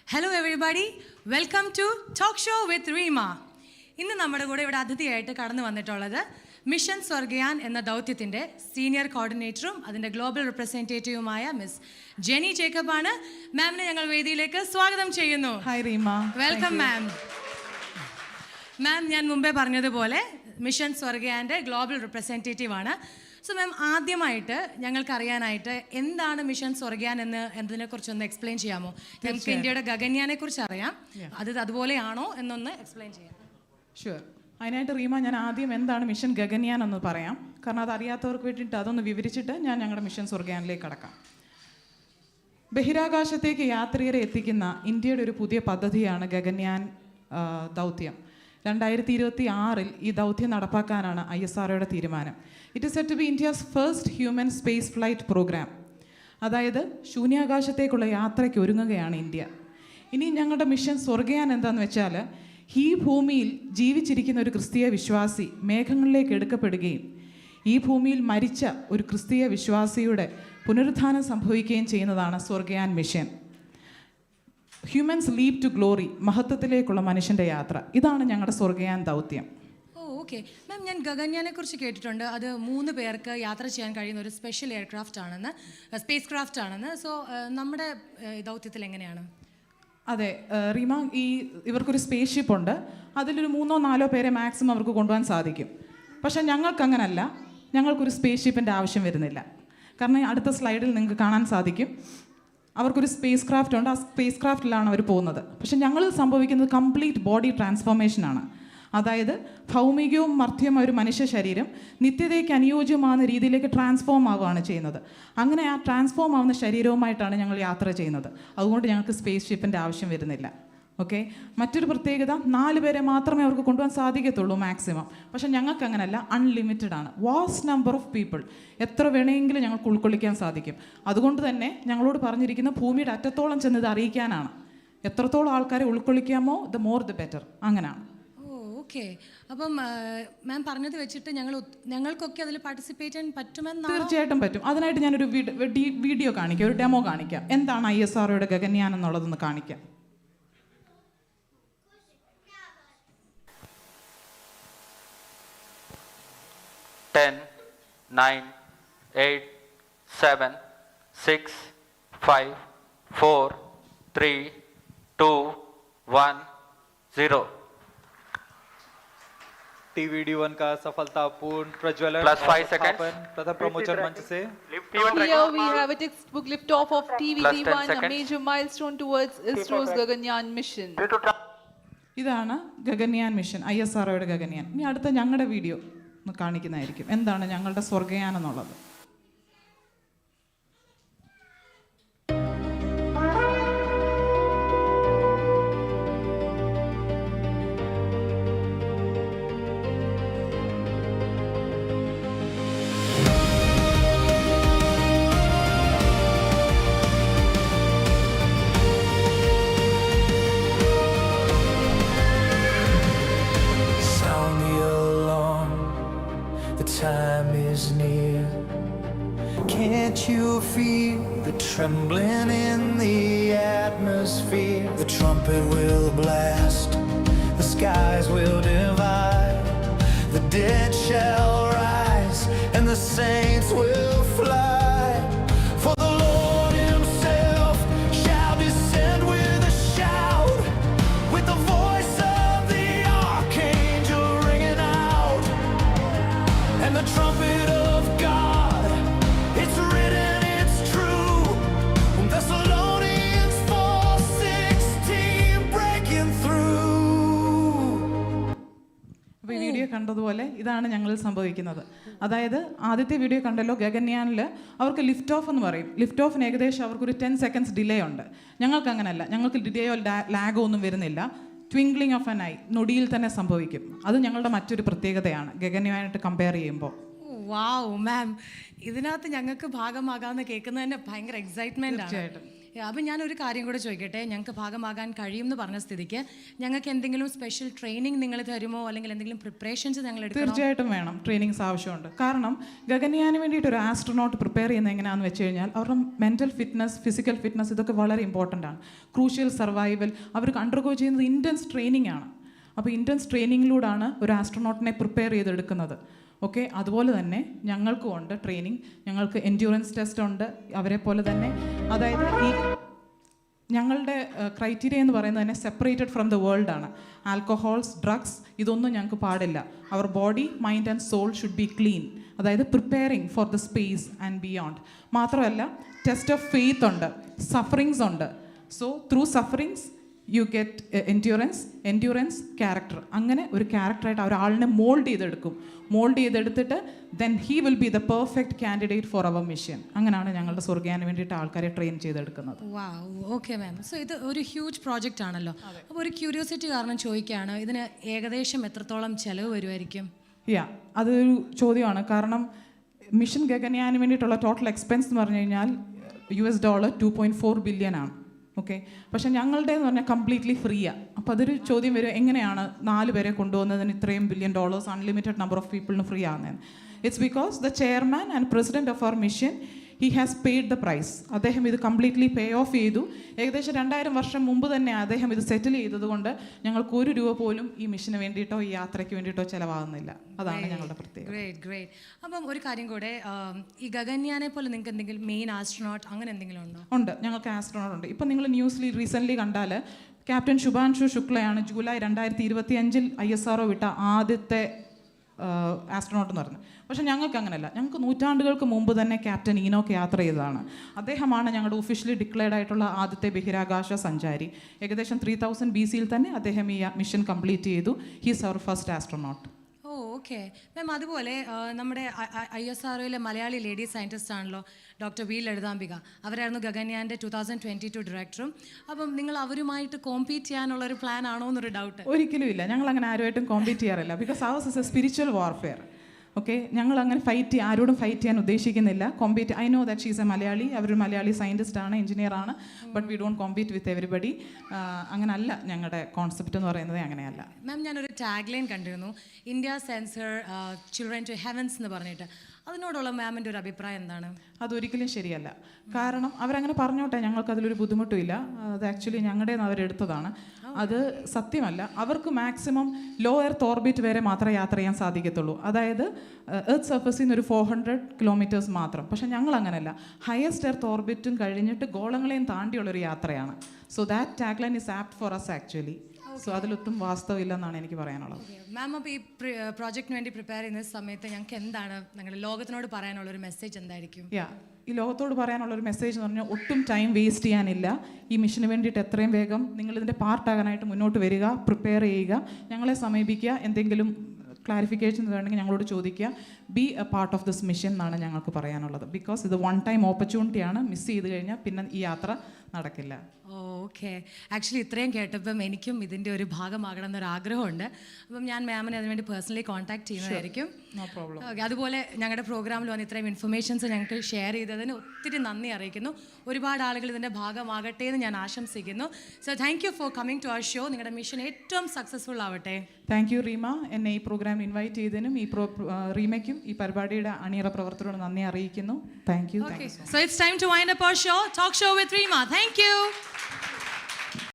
Hello everybody, welcome to talk show with Reema. ഇന്ന് നമ്മുടെ കൂടെ ഇവിടെ അതിഥിയായിട്ട് കടന്നു വന്നിട്ടുള്ളത് മിഷൻ സ്വർഗയാൻ എന്ന ദൗത്യത്തിൻ്റെ സീനിയർ കോർഡിനേറ്ററും അതിൻ്റെ ഗ്ലോബൽ റെപ്രസെൻറ്റേറ്റീവുമായ മിസ് ജെനി ജേക്കബ് ആണ്. മാമിനെ ഞങ്ങൾ വേദിയിലേക്ക് സ്വാഗതം ചെയ്യുന്നു. Hi Reema. Welcome ma'am. Ma'am, ഞാൻ മുമ്പേ പറഞ്ഞതുപോലെ മിഷൻ സ്വർഗയാൻ്റെ ഗ്ലോബൽ റെപ്രസെൻറ്റേറ്റീവ് ആണ്. സോ മാം, ആദ്യമായിട്ട് ഞങ്ങൾക്കറിയാനായിട്ട് എന്താണ് മിഷൻ സ്വർഗയാൻ എന്നതിനെക്കുറിച്ചൊന്ന് എക്സ്പ്ലെയിൻ ചെയ്യാമോ? ഞങ്ങൾക്ക് ഇന്ത്യയുടെ ഗഗൻയാനെ കുറിച്ച് അറിയാം, അതുപോലെയാണോ എന്നൊന്ന് എക്സ്പ്ലെയിൻ ചെയ്യാം. ഷുവർ. അതിനായിട്ട് റീമ, ഞാൻ ആദ്യം എന്താണ് മിഷൻ ഗഗൻയാൻ എന്ന് പറയാം. കാരണം അത് അറിയാത്തവർക്ക് വേണ്ടിയിട്ട് അതൊന്ന് വിവരിച്ചിട്ട് ഞാൻ ഞങ്ങളുടെ മിഷൻ സ്വർഗയാനിലേക്ക് കടക്കാം. ബഹിരാകാശത്തേക്ക് യാത്രികരെ എത്തിക്കുന്ന ഇന്ത്യയുടെ ഒരു പുതിയ പദ്ധതിയാണ് ഗഗൻയാൻ ദൗത്യം. 2026 ഈ ദൗത്യം നടപ്പാക്കാനാണ് ISROയുടെ തീരുമാനം. It is set to be India's first human space flight programme. അതായത് ശൂന്യാകാശത്തേക്കുള്ള യാത്രയ്ക്ക് ഒരുങ്ങുകയാണ് ഇന്ത്യ. ഇനി ഞങ്ങളുടെ മിഷൻ സ്വർഗയാൻ എന്താണെന്ന് വെച്ചാൽ, ഈ ഭൂമിയിൽ ജീവിച്ചിരിക്കുന്ന ഒരു ക്രിസ്തീയ വിശ്വാസി മേഘങ്ങളിലേക്ക് എടുക്കപ്പെടുകയും ഈ ഭൂമിയിൽ മരിച്ച ഒരു ക്രിസ്തീയ വിശ്വാസിയുടെ പുനരുത്ഥാനം സംഭവിക്കുകയും ചെയ്യുന്നതാണ് Swargayan mission. Humans leap to glory, മഹത്വത്തിലേക്കുള്ള മനുഷ്യൻ്റെ യാത്ര. ഇതാണ് ഞങ്ങളുടെ സ്വർഗയാൻ ദൗത്യം. ഓക്കെ മാം, ഞാൻ ഗഗൻയാനെ കുറിച്ച് കേട്ടിട്ടുണ്ട്. അത് 3 പേർക്ക് യാത്ര ചെയ്യാൻ കഴിയുന്ന ഒരു സ്പെഷ്യൽ എയർക്രാഫ്റ്റ് ആണെന്ന്, സ്പേസ് ക്രാഫ്റ്റ് ആണെന്ന്. സോ നമ്മുടെ ദൗത്യത്തിൽ എങ്ങനെയാണ്? അതെ റീമ, ഇവർക്കൊരു സ്പേസ് ഷിപ്പ് ഉണ്ട്. അതിലൊരു 3-4 പേരെ മാക്സിമം അവർക്ക് കൊണ്ടുപോകാൻ സാധിക്കും. പക്ഷേ ഞങ്ങൾക്കങ്ങനല്ല, ഞങ്ങൾക്കൊരു സ്പേസ് ഷിപ്പിൻ്റെ ആവശ്യം വരുന്നില്ല. കാരണം അടുത്ത സ്ലൈഡിൽ നിങ്ങൾക്ക് കാണാൻ സാധിക്കും, അവർക്കൊരു സ്പേസ് ക്രാഫ്റ്റ് ഉണ്ട്. ആ സ്പേസ് ക്രാഫ്റ്റിലാണ് അവർ പോകുന്നത്. പക്ഷേ ഞങ്ങളിൽ സംഭവിക്കുന്നത് കംപ്ലീറ്റ് ബോഡി ട്രാൻസ്ഫോർമേഷനാണ്. അതായത് ഭൗമികവും മർത്യമായ ഒരു മനുഷ്യ ശരീരം നിത്യതയ്ക്ക് അനുയോജ്യമാകുന്ന രീതിയിലേക്ക് ട്രാൻസ്ഫോം ആവുകയാണ് ചെയ്യുന്നത്. അങ്ങനെ ആ ട്രാൻസ്ഫോം ആവുന്ന ശരീരവുമായിട്ടാണ് ഞങ്ങൾ യാത്ര ചെയ്യുന്നത്. അതുകൊണ്ട് ഞങ്ങൾക്ക് സ്പേസ് ഷിപ്പിൻ്റെ ആവശ്യം വരുന്നില്ല. ഓക്കെ. മറ്റൊരു പ്രത്യേകത, 4 പേരെ മാത്രമേ അവർക്ക് കൊണ്ടുപോകാൻ സാധിക്കത്തുള്ളൂ മാക്സിമം. പക്ഷേ ഞങ്ങൾക്ക് അങ്ങനെയല്ല, അൺലിമിറ്റഡ് ആണ്. വാസ്റ്റ് നമ്പർ ഓഫ് പീപ്പിൾ, എത്ര വേണമെങ്കിലും ഞങ്ങൾക്ക് ഉൾക്കൊള്ളിക്കാൻ സാധിക്കും. അതുകൊണ്ട് തന്നെ ഞങ്ങളോട് പറഞ്ഞിരിക്കുന്ന ഭൂമിയുടെ അറ്റത്തോളം ചെന്ന് ഇത് അറിയിക്കാനാണ്. എത്രത്തോളം ആൾക്കാരെ ഉൾക്കൊള്ളിക്കാമോ ദ മോർ ദ ബെറ്റർ. അങ്ങനെയാണ്. ഓക്കെ. അപ്പം മാം പറഞ്ഞത് വെച്ചിട്ട് ഞങ്ങൾക്കൊക്കെ അതിൽ പാർട്ടിസിപ്പേറ്റ് ചെയ്യാൻ പറ്റുമെന്ന്? തീർച്ചയായിട്ടും പറ്റും. അതിനായിട്ട് ഞാനൊരു വീഡിയോ കാണിക്കാം, ഒരു ഡെമോ കാണിക്കാം. എന്താണ് ISROയുടെ ഗഗൻയാൻ എന്നുള്ളതെന്ന് കാണിക്കാം. Ten, 9, 8, 7, 6, 5, 4, 3, 2, 1, 0. TVD1 का सफलतापूर्ण प्रज्वलन Plus 5 seconds. प्रथम प्रमोचन मंच से Here we have a textbook liftoff of Plus 10 TVD1, a seconds. major milestone towards ISRO's Gaganyaan mission. ഇതാണ് ഗഗൻയാൻ മിഷൻ, ISROയുടെ ഗഗൻയാൻ. ഇനി അടുത്ത ഞങ്ങളുടെ വീഡിയോ ഒന്ന് കാണിക്കുന്നതായിരിക്കും, എന്താണ് ഞങ്ങളുടെ സ്വർഗയാൻ എന്നുള്ളത്. Time is near. Can't you feel the trembling in the atmosphere? The trumpet will blast, the skies will divide, the dead shall rise and the saints will fly. For the Lord himself shall descend with a shout, with the voice of the archangel ringing out, and the trumpet of God, it's written, it's true. Thessalonians 4:16, breaking through. അപ്പോൾ ഈ video കണ്ടതുപോലെ ഇതാണ് ഞങ്ങളിൽ സംഭവിക്കുന്നത്. അതായത് ആദ്യത്തെ video കണ്ടല്ലോ, ഗഗൻയാനിൽ അവർക്ക് ലിഫ്റ്റ് ഓഫ് എന്ന് പറയും. ലിഫ്റ്റ് ഓഫിന് ഏകദേശം അവർക്കൊരു 10 seconds ഡിലേ ഉണ്ട്. ഞങ്ങൾക്ക് അങ്ങനെയല്ല, ഞങ്ങൾക്ക് ഡിലേയോ ലാഗോ ഒന്നും വരുന്നില്ല. ട്വിങ്ക്ലിംഗ് ഓഫ് ആൻ ഐ, നൊടിയിൽ തന്നെ സംഭവിക്കും. അത് ഞങ്ങളുടെ മറ്റൊരു പ്രത്യേകതയാണ് ഗഗൻയാനായിട്ട് കമ്പയർ ചെയ്യുമ്പോൾ. വാവ് മാം, ഇതിനകത്ത് ഞങ്ങൾക്ക് ഭാഗമാകാമെന്ന് കേൾക്കുന്നത് തന്നെ ഭയങ്കര എക്സൈറ്റ്മെന്റ് ആണ്. അപ്പം ഞാനൊരു കാര്യം കൂടെ ചോദിക്കട്ടെ, ഞങ്ങൾക്ക് ഭാഗമാകാൻ കഴിയുമെന്ന് പറഞ്ഞ സ്ഥിതിക്ക് ഞങ്ങൾക്ക് എന്തെങ്കിലും സ്പെഷ്യൽ ട്രെയിനിങ് നിങ്ങൾ തരുമോ, അല്ലെങ്കിൽ എന്തെങ്കിലും പ്രിപ്പറേഷൻസ് ഞങ്ങൾ എടുക്കണോ? തീർച്ചയായിട്ടും വേണം, ട്രെയിനിങ്സ് ആവശ്യമുണ്ട്. കാരണം ഗഗൻയാന് വേണ്ടിയിട്ട് ഒരു ആസ്ട്രോനോട്ട് പ്രിപ്പയർ ചെയ്യുന്നത് എങ്ങനെയാണെന്ന് വെച്ച് കഴിഞ്ഞാൽ അവരുടെ മെൻ്റൽ ഫിറ്റ്നസ്, ഫിസിക്കൽ ഫിറ്റ്നസ് ഇതൊക്കെ വളരെ ഇമ്പോർട്ടൻ്റ് ആണ്. ക്രൂഷ്യൽ സർവൈവൽ അവർക്ക് അണ്ടർഗോ ചെയ്യുന്നത് ഇൻറ്റൻസ് ട്രെയിനിങ് ആണ്. അപ്പോൾ ഇൻറ്റൻസ് ട്രെയിനിങ്ങിലൂടെയാണ് ഒരു ആസ്ട്രോനോട്ടിനെ പ്രിപ്പയർ ചെയ്തെടുക്കുന്നത്. ഓക്കെ, അതുപോലെ തന്നെ ഞങ്ങൾക്കും ഉണ്ട് ട്രെയിനിങ്. ഞങ്ങൾക്ക് എൻഡ്യൂറൻസ് ടെസ്റ്റ് ഉണ്ട് അവരെ പോലെ തന്നെ. അതായത് ഈ ഞങ്ങളുടെ ക്രൈറ്റീരിയ എന്ന് പറയുന്നത് തന്നെ സെപ്പറേറ്റഡ് ഫ്രം ദ വേൾഡ് ആണ്. ആൽക്കഹോൾസ്, ഡ്രഗ്സ് ഇതൊന്നും ഞങ്ങൾക്ക് പാടില്ല. അവർ body, mind and soul should be clean. അതായത് preparing for the space and beyond. മാത്രമല്ല ടെസ്റ്റ് ഓഫ് ഫെയ്ത്ത് ഉണ്ട്, സഫറിങ്സ് ഉണ്ട്. So through sufferings you get endurance, character. അങ്ങനെ ഒരു ക്യാരക്ടറായിട്ട് ഒരാളിനെ മോൾഡ് ചെയ്തെടുത്തിട്ട് then he will be the perfect candidate for our mission. അങ്ങനെയാണ് ഞങ്ങളുടെ സ്വർഗ്ഗയാന് വേണ്ടിയിട്ട് ആൾക്കാരെ ട്രെയിൻ ചെയ്തെടുക്കുന്നത്. Okay ma'am. സോ ഇത് ഒരു ഹ്യൂജ് പ്രോജക്റ്റ് ആണല്ലോ. അപ്പോൾ ഒരു ക്യൂരിയോസിറ്റി കാരണം ചോദിക്കുകയാണ്, ഇതിന് ഏകദേശം എത്രത്തോളം ചിലവ് വരുമായിരിക്കും? അതൊരു ചോദ്യമാണ്. കാരണം മിഷൻ ഗഗൻയാന് വേണ്ടിയിട്ടുള്ള ടോട്ടൽ എക്സ്പെൻസ് എന്ന് പറഞ്ഞു കഴിഞ്ഞാൽ $2.4 ബില്യൺ ആണ്. ഓക്കെ, പക്ഷേ ഞങ്ങളുടെ എന്ന് പറഞ്ഞാൽ കംപ്ലീറ്റ്ലി ഫ്രീയാണ്. അപ്പോൾ അതൊരു ചോദ്യം വരും, എങ്ങനെയാണ് 4 പേരെ കൊണ്ടുപോകുന്നതിന് ഇത്രയും $1 ബില്യൺ അൺലിമിറ്റഡ് നമ്പർ ഓഫ് പീപ്പിളിന് ഫ്രീ ആകുന്നതെന്ന്? It's because the chairman and president of our mission he has paid the price. അദ്ദേഹം ഇത് കംപ്ലീറ്റ്ലി പേ ഓഫ് ചെയ്തു. ഏകദേശം 2000 വർഷം മുമ്പ് തന്നെ അദ്ദേഹം ഇത് സെറ്റിൽ ചെയ്തതുകൊണ്ട് ഞങ്ങൾക്ക് $1 പോലും ഈ മിഷന് വേണ്ടിയിട്ടോ ഈ യാത്രയ്ക്ക് വേണ്ടിയിട്ടോ ചിലവാകുന്നില്ല. അതാണ് ഞങ്ങളുടെ പ്രത്യേകത. ഗ്രേറ്റ്. അപ്പം ഒരു കാര്യം കൂടെ, ഈ ഗഗൻയാനെ പോലെ നിങ്ങൾക്ക് എന്തെങ്കിലും മെയിൻ ആസ്ട്രോനോട്ട് അങ്ങനെ എന്തെങ്കിലും ഉണ്ടോ? ഉണ്ട്, ഞങ്ങൾക്ക് ആസ്ട്രോനോട്ട് ഉണ്ട്. ഇപ്പം നിങ്ങൾ ന്യൂസിൽ റീസെൻ്റ്ലി കണ്ടാൽ ക്യാപ്റ്റൻ ശുഭാൻഷു ശുക്ലയാണ് ജൂലൈ 2025 ISRO വിട്ട ആദ്യത്തെ ആസ്ട്രോനോട്ട് എന്ന് പറഞ്ഞു. പക്ഷേ ഞങ്ങൾക്ക് അങ്ങനെയല്ല. ഞങ്ങൾക്ക് നൂറ്റാണ്ടുകൾക്ക് മുമ്പ് തന്നെ ക്യാപ്റ്റൻ ഈനോക്ക് യാത്ര ചെയ്തതാണ്. അദ്ദേഹമാണ് ഞങ്ങളുടെ ഒഫീഷ്യലി ഡിക്ലെയർഡ് ആയിട്ടുള്ള ആദ്യത്തെ ബഹിരാകാശ സഞ്ചാരി. ഏകദേശം 3000 BC തന്നെ അദ്ദേഹം ഈ മിഷൻ കംപ്ലീറ്റ് ചെയ്തു. He's our first astronaut. Okay ma'am. അതുപോലെ നമ്മുടെ ISROയിലെ മലയാളി ലേഡി സയൻറ്റിസ്റ്റ് ആണല്ലോ ഡോക്ടർ വി ലളിതാംബിക. അവരായിരുന്നു ഗഗൻയാൻ്റെ 2022 ഡയറക്ടറും. അപ്പം നിങ്ങൾ അവരുമായിട്ട് കോമ്പീറ്റ് ചെയ്യാനുള്ള ഒരു പ്ലാൻ ആണോ എന്നൊരു ഡൗട്ട്. ഒരിക്കലും ഇല്ല, ഞങ്ങൾ അങ്ങനെ ആരുമായിട്ടും കോമ്പീറ്റ് ചെയ്യാറില്ല. Because ours is a spiritual warfare. Okay, ഞങ്ങൾ അങ്ങനെ ആരോടും ഫൈറ്റ് ചെയ്യാൻ ഉദ്ദേശിക്കുന്നില്ല. I know that she's a Malayali, അവരൊരു മലയാളി സയൻറ്റിസ്റ്റ് ആണ്, എഞ്ചിനീയർ ആണ്. But we don't compete with everybody. അങ്ങനല്ല ഞങ്ങളുടെ കോൺസെപ്റ്റ് എന്ന് പറയുന്നത്, അങ്ങനെയല്ല. മാം, ഞാനൊരു ടാഗ് ലൈൻ കണ്ടിരുന്നു, India sends her children to heavens എന്ന് പറഞ്ഞിട്ട്. അതിനോടുള്ള മാമിൻ്റെ ഒരു അഭിപ്രായം എന്താണ്? അതൊരിക്കലും ശരിയല്ല. കാരണം അവരങ്ങനെ പറഞ്ഞോട്ടെ, ഞങ്ങൾക്ക് അതിലൊരു ബുദ്ധിമുട്ടുമില്ല. അത് ആക്ച്വലി ഞങ്ങളുടെ അവരെടുത്തതാണ്. അത് സത്യമല്ല. അവർക്ക് മാക്സിമം ലോ എർത്ത് ഓർബിറ്റ് വരെ മാത്രമേ യാത്ര ചെയ്യാൻ സാധിക്കത്തുള്ളൂ. അതായത് എർത്ത് സർഫസിൽ നിന്ന് ഒരു 400 കിലോമീറ്റേഴ്സ് മാത്രം. പക്ഷേ ഞങ്ങൾ അങ്ങനെയല്ല, ഹയസ്റ്റ് എർത്ത് ഓർബിറ്റും കഴിഞ്ഞിട്ട് ഗോളങ്ങളെയും താണ്ടിയുള്ളൊരു യാത്രയാണ്. So that tag line is apt for us actually. So അതിലൊട്ടും വാസ്തവമില്ലെന്നാണ് എനിക്ക് പറയാനുള്ളത്. മാം, അപ്പോൾ ഈ പ്രോജക്റ്റിന് വേണ്ടി പ്രിപ്പയർ ചെയ്യുന്ന സമയത്ത് ഞങ്ങൾക്ക് എന്താണ് ഞങ്ങളുടെ ലോകത്തിനോട് പറയാനുള്ളൊരു മെസ്സേജ് എന്തായിരിക്കും? ഈ ലോകത്തോട് പറയാനുള്ളൊരു മെസ്സേജ് എന്ന് പറഞ്ഞാൽ ഒട്ടും ടൈം വേസ്റ്റ് ചെയ്യാനില്ല. ഈ മിഷന് വേണ്ടിയിട്ട് എത്രയും വേഗം നിങ്ങളിതിൻ്റെ പാർട്ടാകാനായിട്ട് മുന്നോട്ട് വരിക, പ്രിപ്പയർ ചെയ്യുക, ഞങ്ങളെ സമീപിക്കുക. എന്തെങ്കിലും ക്ലാരിഫിക്കേഷൻസ് വേണമെങ്കിൽ ഞങ്ങളോട് ചോദിക്കുക. B A part of this mission എന്നാണ് ഞങ്ങൾക്ക് പറയാനുള്ളത്. ബിക്കോസ് ഇത് വൺ ടൈം ഓപ്പർച്യൂണിറ്റിയാണ്. മിസ് ചെയ്ത് കഴിഞ്ഞാൽ പിന്നെ ഈ യാത്ര നടക്കില്ല. ഓക്കെ, ആക്ച്വലി ഇത്രയും കേട്ടപ്പം എനിക്കും ഇതിൻ്റെ ഒരു ഭാഗമാകണം എന്നൊരു ആഗ്രഹമുണ്ട്. അപ്പം ഞാൻ മാമിനെ അതിനുവേണ്ടി പേഴ്സണലി കോൺടാക്ട് ചെയ്യുന്നതായിരിക്കും. No problem. ഓക്കെ, അതുപോലെ ഞങ്ങളുടെ പ്രോഗ്രാമിൽ വന്ന് ഇത്രയും ഇൻഫർമേഷൻസ് ഞങ്ങൾക്ക് ഷെയർ ചെയ്തതിന് ഒത്തിരി നന്ദി അറിയിക്കുന്നു. ഒരുപാട് ആളുകൾ ഇതിൻ്റെ ഭാഗമാകട്ടെ എന്ന് ഞാൻ ആശംസിക്കുന്നു. So thank you for coming to our show. നിങ്ങളുടെ മിഷൻ ഏറ്റവും സക്സസ്ഫുൾ ആവട്ടെ. താങ്ക് യു റീമ, എന്നെ ഈ പ്രോഗ്രാമിൽ ഇൻവൈറ്റ് ചെയ്തതിനും റീമയ്ക്കും ഈ പരിപാടിയുടെ അണിയറ പ്രവർത്തനോട് നന്ദി അറിയിക്കുന്നു. Thank you. Okay, so it's time to wind up our show. Talk show with Rima. Thank you.